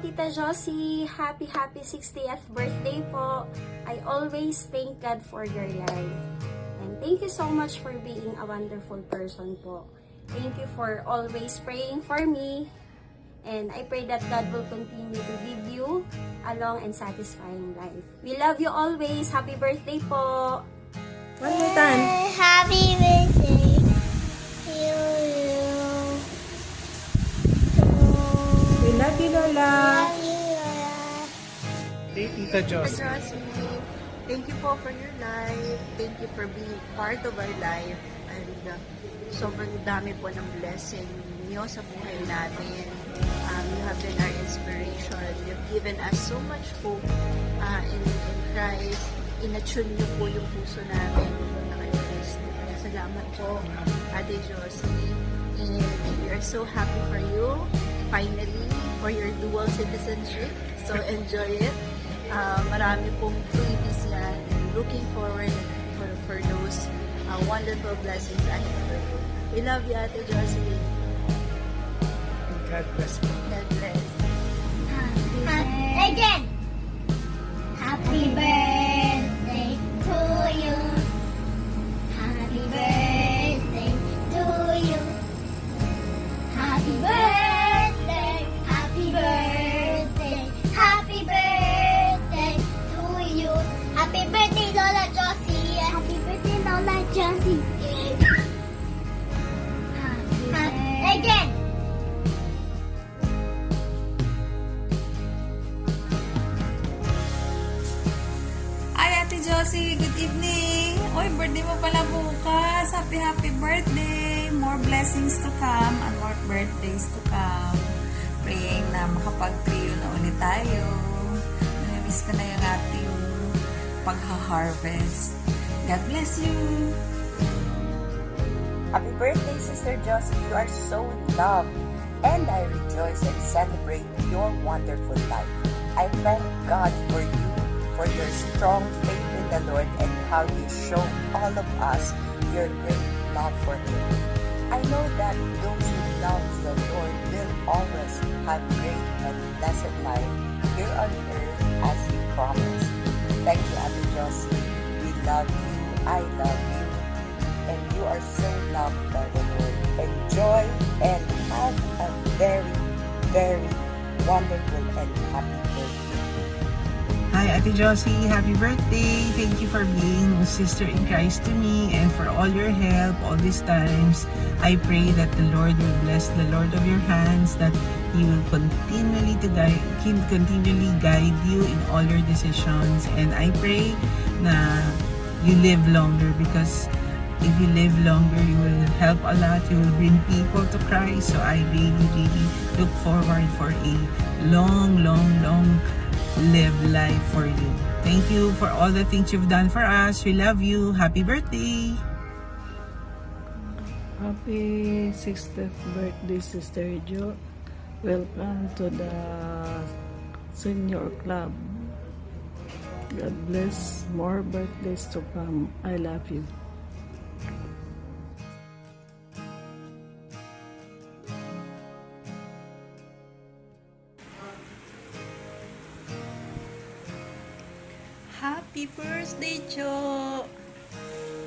Tita Josie. Happy 60th birthday po. I always thank God for your life. And thank you so much for being a wonderful person po. Thank you for always praying for me. And I pray that God will continue to give you a long and satisfying life. We love you always. Happy birthday po. One more time. Happy birthday to you. We love you, Lola. Love you, Lola. Hey, Tita Jos. Josie, thank you po for your life. Thank you for being part of our life. And sobrang dami po ng blessing niyo sa buhay natin. You have been our inspiration. You've given us so much hope in Christ. Inatune niyo po yung puso namin na kay Kristo. Kaya salamat po, Ate Josie. And we are so happy for you, finally, for your dual citizenship. So enjoy it. Marami pong freebies yan. And looking forward for those wonderful blessings ahead for you. We love you, Ate Josie. God bless you. God bless. Again. Happy birthday to you. Happy birthday to you. Happy birthday. Happy birthday. Happy birthday to you. Happy birthday, Lola Josie. Happy birthday, Lola Josie. Again. Ay, Ate Josie, good evening. Oy, birthday mo pala bukas. Happy birthday. More blessings to come and more birthdays to come. Praying na makapag-trio na ulit tayo. Namimiss ko na yung ating pagha-harvest. God bless you. Happy birthday, Sister Josie. You are so loved. And I rejoice and celebrate your wonderful life. I thank God for you, for your strong faith in the Lord, and how you show all of us your great love for Him. I know that those who love the Lord will always have great and blessed life here on earth as He promised. Thank you, Ate Josie. We love you. I love you. And you are so loved by the Lord. Enjoy and have a very, very wonderful and happy birthday. Hi, Ate Josie. Happy birthday. Thank you for being a sister in Christ to me and for all your help all these times. I pray that the Lord will bless the Lord of your hands, that He will continually guide you in all your decisions. And I pray na you live longer, because if you live longer, you will help a lot. You will bring people to Christ. So I really look forward for a long live life for you. Thank you for all the things you've done for us. We love you. Happy birthday. Happy 60th birthday, Sister Jo. Welcome to the Senior Club. God bless. More birthdays to come. I love you. Happy birthday, Jo!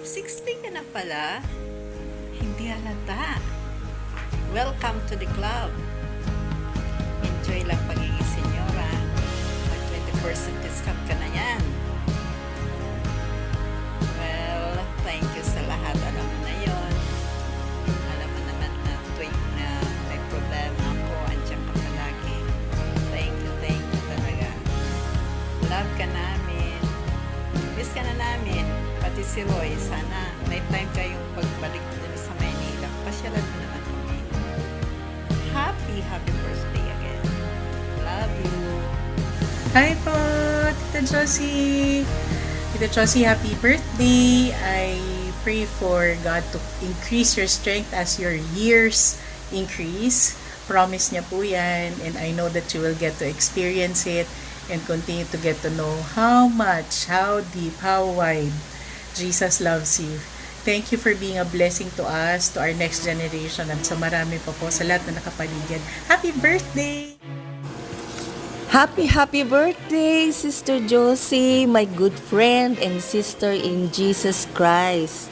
60 ka na pala? Hindi halata. Welcome to the club. Enjoy lang pagiging senyora. Mag 20% discount ka na yan. Well, thank you sa lahat. Alam mo na yon. Alam mo naman na tuwing na may problema ako, andyan ka palagi. Thank you talaga. Love ka namin. Miss ka na namin. Pati si Roy, sana may time kayong pagbalik din sa Maynila. Pasyalan mo naman kami. Happy birthday again. Love you. Hi po, Tita Josie. Tita Josie, happy birthday. I pray for God to increase your strength as your years increase. Promise niya po yan, and I know that you will get to experience it and continue to get to know how much, how deep, how wide Jesus loves you. Thank you for being a blessing to us, to our next generation, at sa marami pa po sa lahat na nakapaligid. Happy birthday! Happy birthday, Sister Josie, my good friend and sister in Jesus Christ.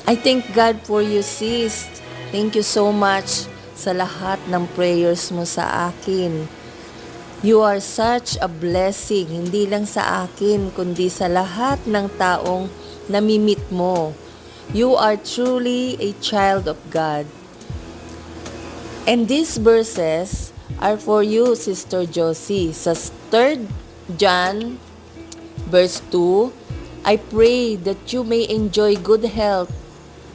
I thank God for you, sis. Thank you so much sa lahat ng prayers mo sa akin. You are such a blessing, hindi lang sa akin, kundi sa lahat ng taong namimit mo. You are truly a child of God. And these verses are for you, Sister Josie. Sa 3 John verse 2, I pray that you may enjoy good health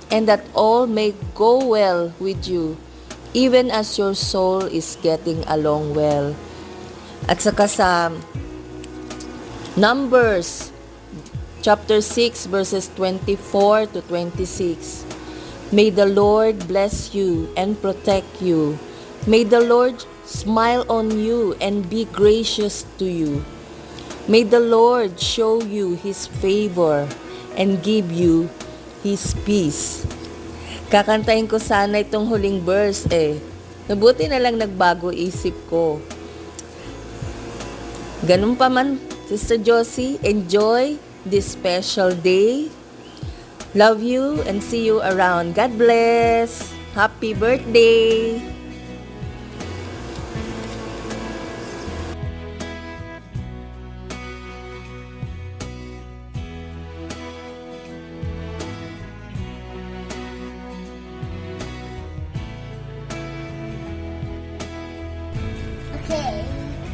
and that all may go well with you, even as your soul is getting along well. At saka sa Numbers chapter 6 verses 24 to 26, may the Lord bless you and protect you. May the Lord smile on you and be gracious to you. May the Lord show you His favor and give you His peace. Kakantahin ko sana itong huling verse Nabuti na lang nagbago isip ko. Ganun pa man, Sister Josie, enjoy this special day. Love you and see you around. God bless. Happy birthday. Okay.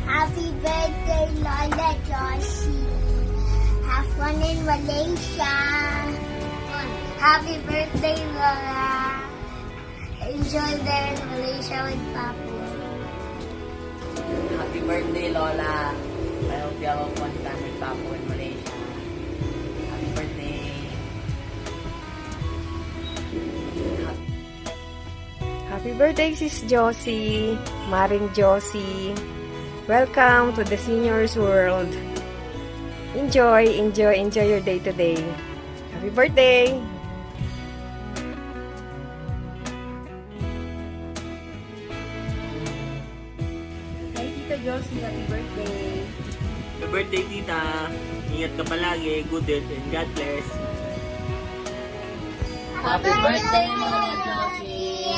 Happy birthday, Lola Josie. Have fun in Malaysia. Happy birthday, Lola. Enjoy there in Malaysia with Papu. Happy birthday, Lola. I hope you have a fun time with Papu in Malaysia. Happy birthday. Happy birthday, Sis Josie, Maring Josie. Welcome to the seniors world. Enjoy your day today. Happy birthday! Hi, Tita Josie. Happy birthday. Happy birthday, Tita. Ingat ka palagi. Good health and God bless. Happy birthday, Lola Happy Josie.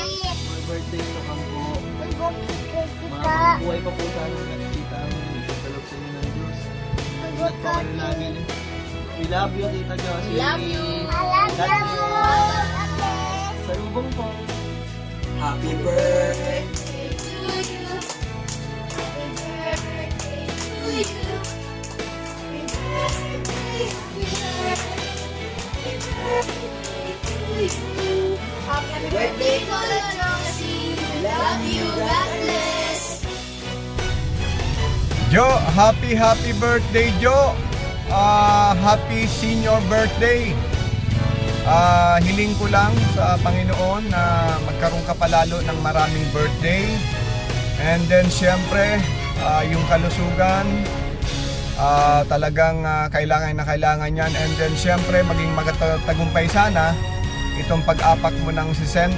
birthday sa kampo. Kita. Buhay pa po sana sa tita ang itatalaw sa inyo ng Diyos. Ingat po kayo lagi. We love you, Tita Josie. Love you. I love you. God bless. Salubong po. Happy birthday. Happy birthday, Lola Josie. Love you. God bless. Jo, happy birthday, Jo. Happy senior birthday. Hiling ko lang sa Panginoon na magkaroon ka palalo ng maraming birthday. And then syempre, yung kalusugan, talagang kailangan yan. And then syempre, maging magtagumpay sana itong pag-apak mo ng 60,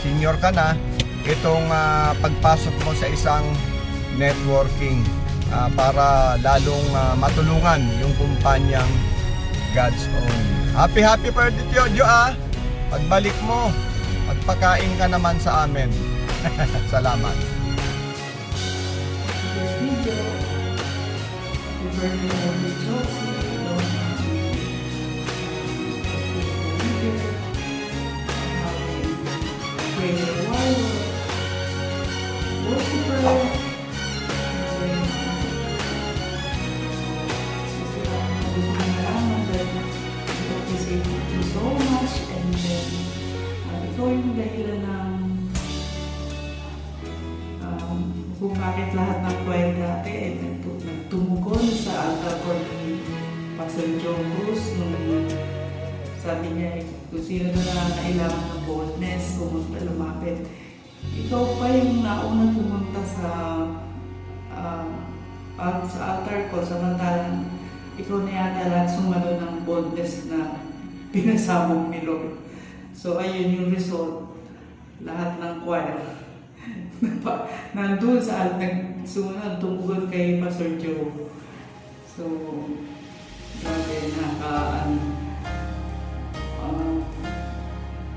senior ka na, itong pagpasok mo sa isang networking para lalong matulungan yung kumpanyang God's Own. Happy birthday to you, pagbalik mo, magpakain ka naman sa amin. Salamat. Ikaw yung dahilan ng kung bakit lahat ng kway dati ay nagtumugon sa altar call ni Pastor John Cruz nung sabi niya kung sino na kailangan ng boldness, pumunta, lumapit. Ikaw pa yung naunang pumunta sa altar call, samantalang ikaw na yata lahat sumalo ng boldness na pinasabog ni Lord. So ayun yung result, lahat ng choir nandun sa nagsumunod, tumugon kay Pastor Joe. So, grabe,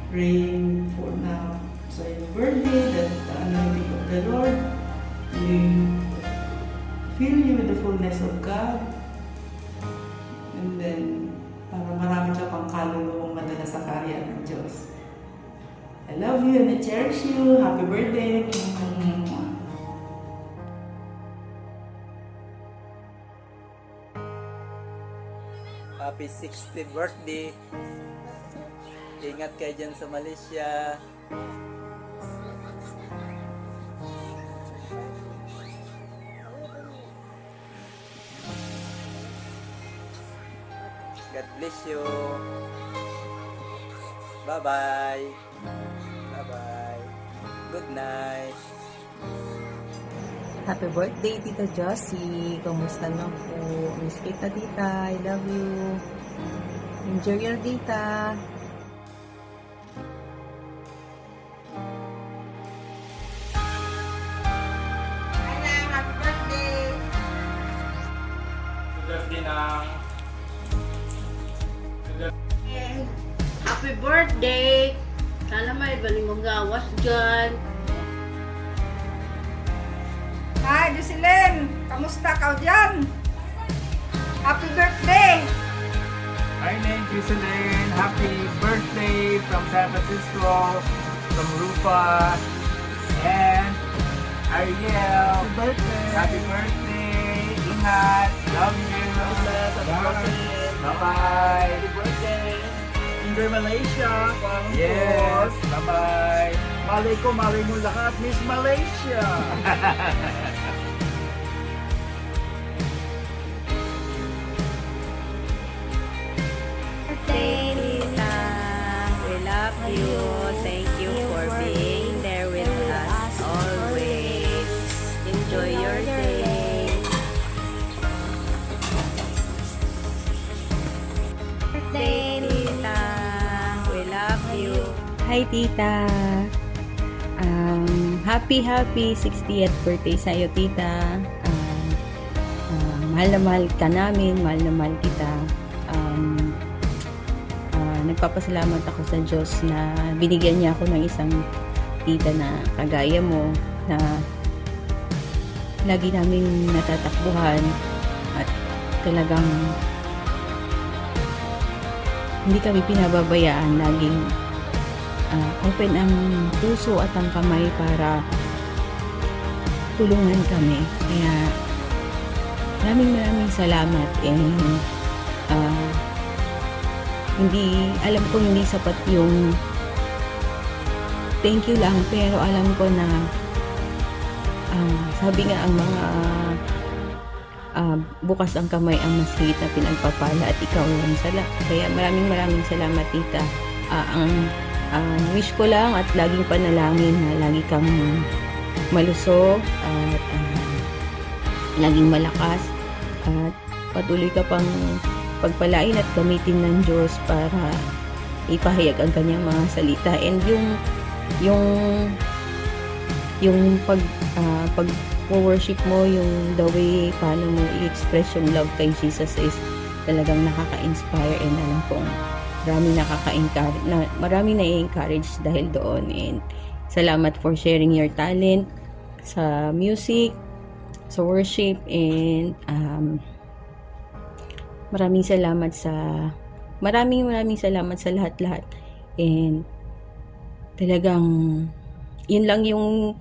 praying for now sa your birthday, that the anointing of the Lord will fill you with the fullness of God. And then, para marami siya pang kaluluwang madala sa karya ng Diyos. I love you and I cherish you. Happy birthday. Happy 60th birthday. Ingat kayo dyan sa Malaysia. God bless you. Bye-bye. Bye-bye. Good night. Happy birthday, Tita Josie. Kumusta na po? Miss kita, Tita. I love you. Enjoy your day, Tita. Happy birthday! Good birthday na. Happy birthday! Sana may galing mong gawas dyan. Hi, Jocelyn! Kamusta ka dyan? Happy birthday! Hi, name Jocelyn. Happy birthday from San Francisco, from Rupa and Ariel. Happy birthday! Happy birthday! Ingat! Love you! Bye-bye! Happy birthday! Enjoy Malaysia! Yes! Bye-bye! Malay ko, malay mo lahat, Miss Malaysia! Tita, we love you. Thank you for being there with us always. Enjoy your day. Tita, we love you. Hi, Tita. Happy 60th birthday sa'yo, Tita. Mahal na mahal ka namin, mahal na mahal kita. Nagpapasalamat ako sa Diyos na binigyan niya ako ng isang tita na kagaya mo, na lagi naming natatakbuhan at talagang hindi kami pinababayaan. Laging open ang puso at ang kamay para tulungan kami. Kaya maraming salamat, and alam ko hindi sapat yung thank you lang, pero alam ko na sabi nga ang mga bukas ang kamay ang mas higit na pinagpapala, at ikaw lang kaya maraming salamat, Tita. Ang wish ko lang at laging panalangin na lagi kang malusog at laging malakas, at patuloy ka pang pagpalain at gamitin ng Diyos para ipahayag ang kanyang mga salita. And yung pag-worship mo, yung the way paano mo i-express yung love kay Jesus is talagang nakaka-inspire, and alam kong marami na-encourage dahil doon. And salamat for sharing your talent sa music, sa worship, and maraming salamat sa lahat-lahat. And talagang yun lang yung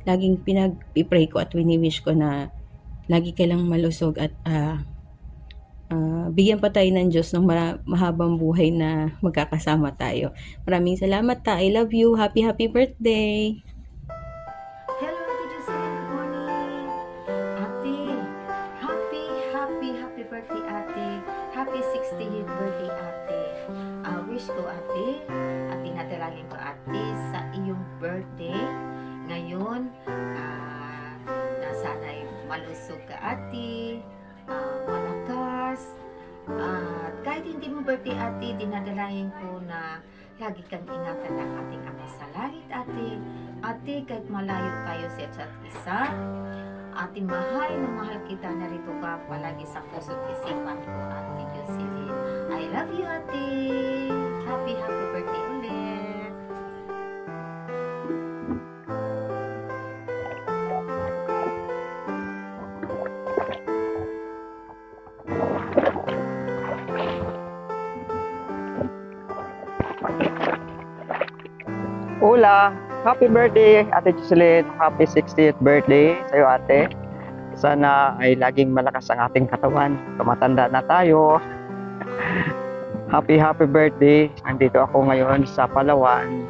laging pinag-pray ko at wini-wish ko, na lagi ka lang malusog at bigyan pa tayo ng Diyos ng mahabang buhay na magkakasama tayo. Maraming salamat, ta. I love you. Happy birthday. Hello, Ate Jocelyn. Good morning. Ate, happy birthday, Ate. Happy 60th birthday, Ate. Wish ko, Ate, at tinatalangin ko, Ate, sa iyong birthday ngayon, na sana'y malusog ka, Ate, malakas, at kahit hindi mo birthday, Ate, dinadalangin ko na lagi kang ingatan ng ating Ama sa langit, ate. Ate, kahit malayo tayo sa isa't isa, ate, mahal na mahal kita, narito ka palagi sa puso't isipan ko, ate Jocelyn. I love you, ate. Happy birthday ulit. Hola! Happy birthday, Ate Jocelyn. Happy 60th birthday sa'yo, ate. Sana ay laging malakas ang ating katawan. Tumatanda na tayo. Happy birthday. Nandito ako ngayon sa Palawan.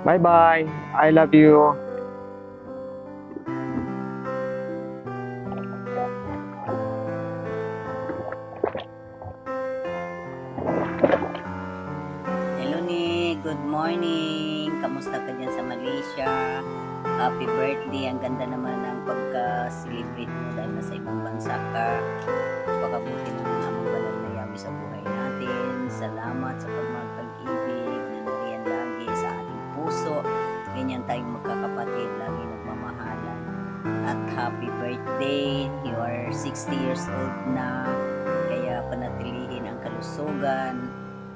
Bye-bye. I love you. Good morning! Kamusta ka dyan sa Malaysia? Happy birthday! Ang ganda naman ng pagka-celebrate mo dahil nasa ibang bansa ka. Pagkabuti ng amang banal na yawi sa buhay natin. Salamat sa pagmamahal-pag-ibig na nariyan lagi sa ating puso. Ganyan tayong magkakapatid, lagi nagmamahalan. At happy birthday! You are 60 years old na. Kaya panatilihin ang kalusugan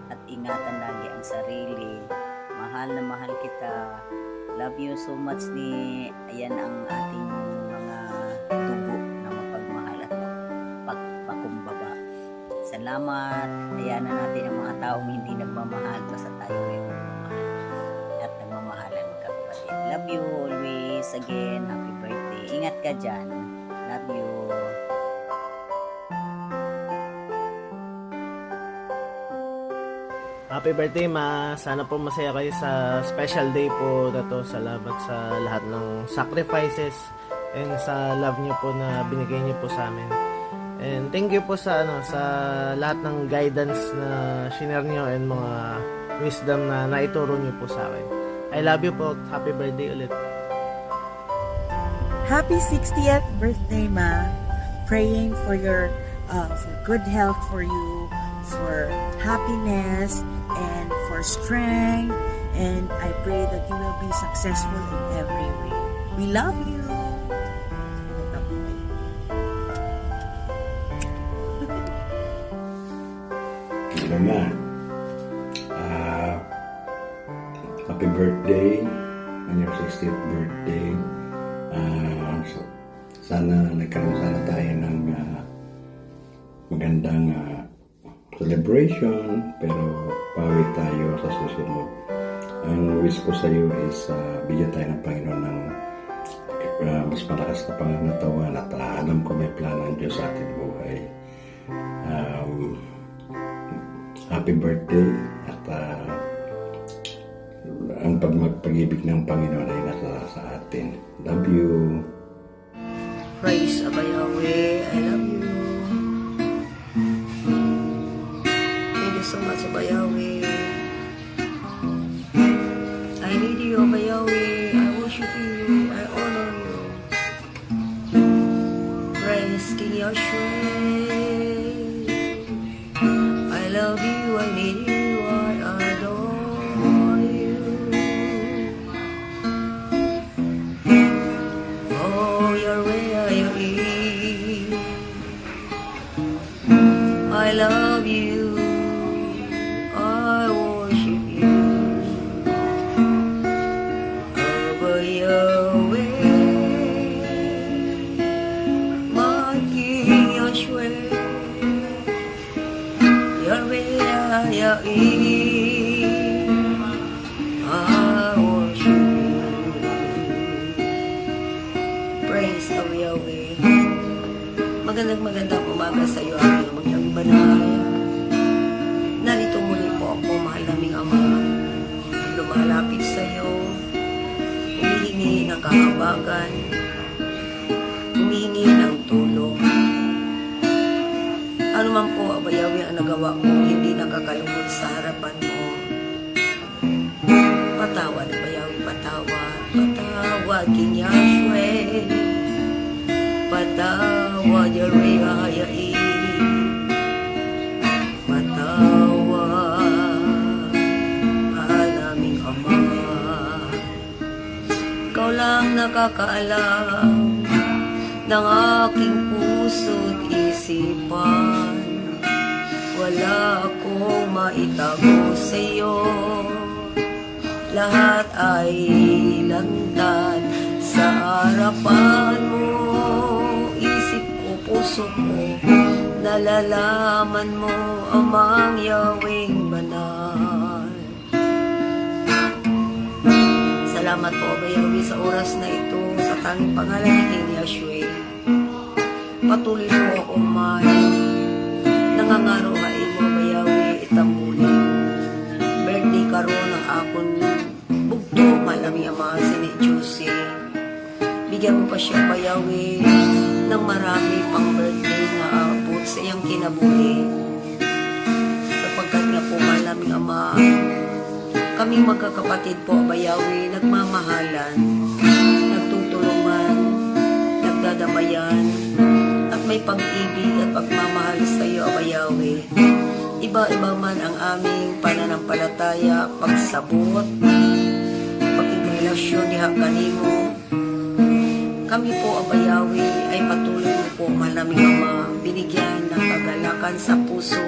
at ingatan lagi ang sarili. Mahal na mahal kita. Love you so much ni. Ayan ang ating mga dugo na mapagmahal at pakumbaba. Salamat. Hayaan na natin ang mga taong hindi nagmamahal basta tayo ay nagmamahal at nagmamahalan magkakapatid. Love you always. Again, happy birthday. Ingat ka dyan. Love you. Happy birthday, Ma. Sana po masaya kayo sa special day po na to. Salamat sa lahat ng sacrifices and sa love niyo po na binigay niyo po sa amin. And thank you po sa sa lahat ng guidance na share niyo and mga wisdom na naituro niyo po sa akin. I love you po. Happy birthday ulit. Happy 60th birthday, Ma. Praying for your for good health for you, for happiness, and for strength, and I pray that you will be successful in every way. We love you. Mama, happy birthday on your 60th birthday. Sana nagkaroon sana tayo ng magandang celebration, pero pawi tayo sa susunod. Ang wish ko sa iyo is bigyan tayo ng Panginoon ng mas malakas na pangangatawan at alam ko may plano ng Diyos sa ating buhay. Happy birthday at ang pag-ibig ng Panginoon ay nasa sa atin. Love you. Praise Abba Yahweh. I love you. So much, Abba Yahweh. I need you, Abba Yahweh. I worship you. I honor you. Praise King Yahshua. I love you. I need you. I adore you. Oh, Yahweh, I love you. Magandang umaga sa iyo, aming mga banal. Narito muli po ako, mahal naming Ama, lumalapit sa iyo, humihingi ng kahabagan, humihingi ng tulong. Ano man po, Abba Yahweh, ang nagawa ko, hindi nakakalungkot sa harapan mo. Patawad, Abba Yahweh, patawad, patawad, King Yahshua. Patawad, Yahweh, patawad. nakakaalam ng aking puso't isipan. Wala akong maitago sa'yo, lahat ay lantad sa harapan mo. Isip ko, puso ko, nalalaman mo amang Yahweh'ng banal. Salamat po, Aba Yahweh, sa oras na ito, sa tanging pangalan ni Yahweh. Patuloy mo akong mahal. Nangangaro nga imo, Aba Yahweh, itamuli. Birthday karon ang akong bugto, malami ama si ni Juicy. Bigyan mo pa siya, Aba Yahweh, ng marami pang birthday na abot sa iyang kinabuhi. Sapagkat nga po, malaming ama, kaming magkakapatid po, Aba Yahweh, nagmamahalan, nagtutulungan, nagdadamayan, at may pag-ibig at pagmamahal sa iyo, Aba Yahweh. Iba-iba man ang aming pananampalataya, pagsabot, pagkirelasyon diha kanimo. Kami po, Aba Yahweh, ay patuloy mo po, malaming ama, binigyan ng kagalakan sa puso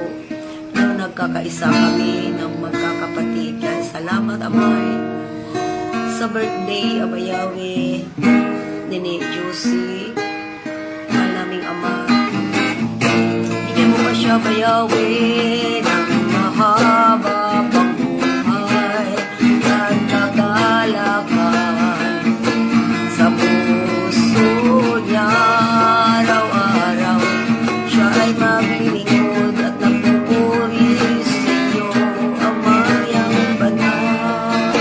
nang nagkakaisa kami ng magkakapatid. Kaya salamat, Amay, sa birthday, Aba Yahweh, ni Juicy. Malaming ama, bigyan mo pa siya, Aba Yahweh, ng mahaba pang buhay at kagalakan sa puso niya. Araw-araw siya ay maglilingkod at nagpupuri sa iyo, Amayang banal.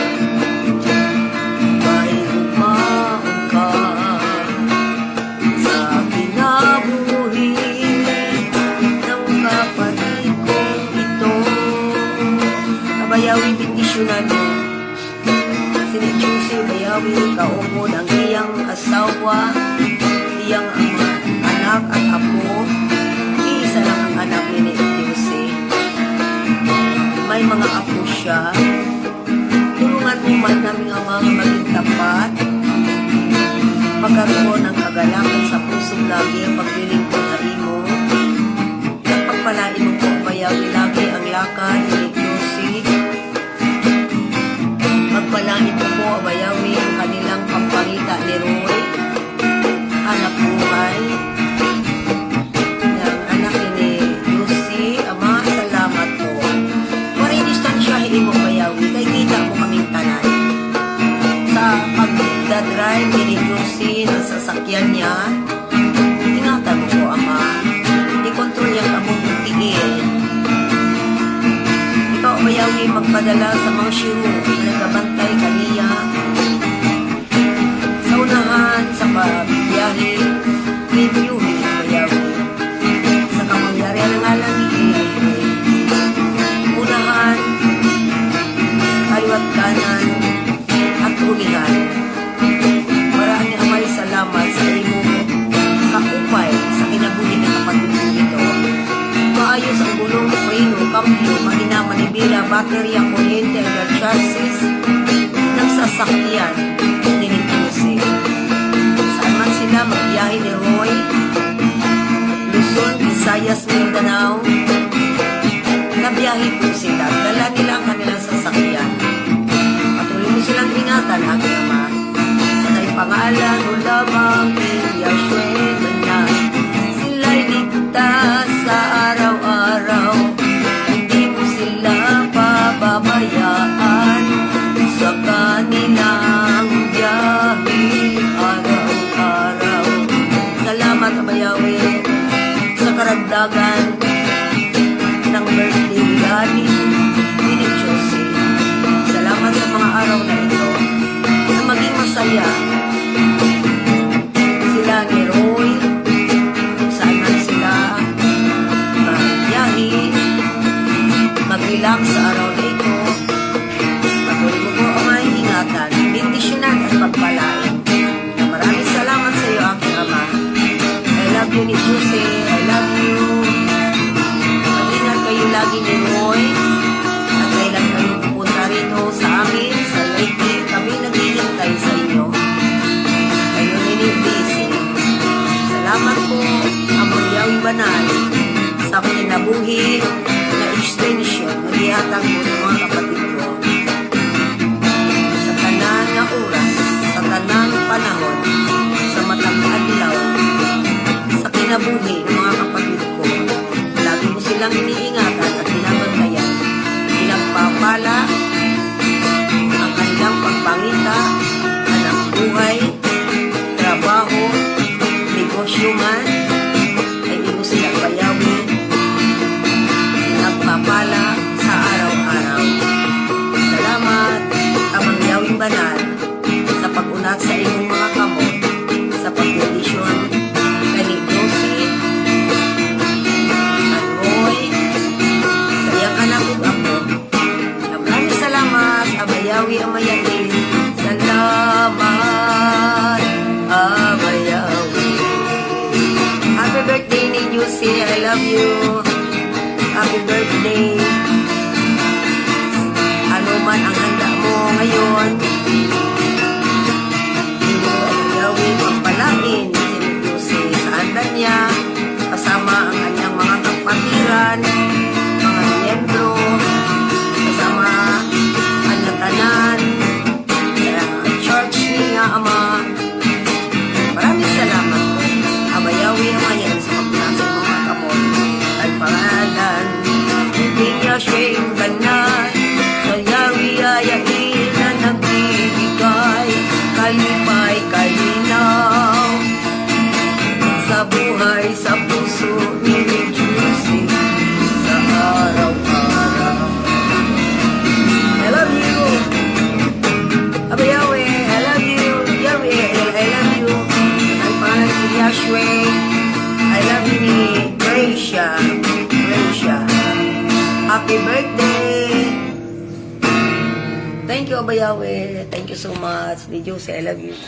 May umaon ka sa kinabuhi ng kapatid kong ito. Aba Yahweh, bendisyonan mo Juicy, Aba Yahweh, kaumod ang iyang asawa, iyang anak at apo. Iisa lang ang anak ni Juicy. May mga apo siya. Tulungan mo man namin ang mga maging tapat, magkaroon ng kagalakan sa puso lagi ang paglilingkod sa imo. At pagpalain mo po, Aba Yahweh, lagi ang lakad ni Juicy. Pagpalain mo po, Aba Yahweh, ang kanilang pampangita ni Roy, anak buhay ng anak ni Lucy. Ama, salamat po. Maridistansyahin mo, Aba Yahweh, kay kita mo kaming tanan sa pagdadrive ni Lucy ng sasakyan niya. Ingatan mo po, Ama, i-control yung among tingin. Ikaw, Aba Yahweh, magpadala sa mga shiru na nagabantay kaniya sa unahan sa pagbiyahe, reviewin, Aba Yahweh, sa kamangyarihan ng alam ni Yahweh. Unahan, kaliwat kanan, at ulihan. Maraming Amay salamat sa imo kakupay sa kinabuhi ng kapatid ito. Maayos ang gulong, freno, kampyo, mahina, manibila, baterya, kuryente, air chassis ng sasakyan ni Juicy. Saan man sila magbiyahe ni Roy, Luzon, Visayas, Mindanao, nabiyahe po sila. Dala nila ang kanilang sasakyan. Patuloy mo silang ingatan, aking Ama. Sa tayong pangalan o lamang ni Yahweh banal. Sila'y ligtas sa araw-araw. Hindi mo sila pababayaan sa kanilang biyahe araw-araw. Salamat, Aba Yahweh, sa karagdagan ng birthday gani ni Juicy. Salamat sa mga araw na ito na maging masaya sila ni Roy, saan man sila magbiyahe, mag-relax sa araw na ito. Patuloy mo po ang mga ingatan, bendisyonan at pagpalain. Maraming salamat sa iyo, aking Ama. I love you ni Juicy. I love you. Mag-ingat kayo lagi ni Roy. At kailan kayo pupunta rito sa amin, sa Leyte. Kami naghihintay sa inyo. tanan. Sayawi ayain na nagbibigay, kalipay kalinaw sa buhay, sa puso ni Juicy sa araw-araw. I love you, Aba Yahweh, I love you, Yahweh, I love you. Ang pangalan ni Yahweh, I love you ni Gracia. Happy birthday! Thank you, Aba Yahweh. Thank you so much. Ni Josie, I love you.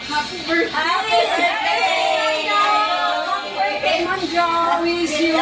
Happy birthday! Happy birthday, Ma'am Jo! Wish you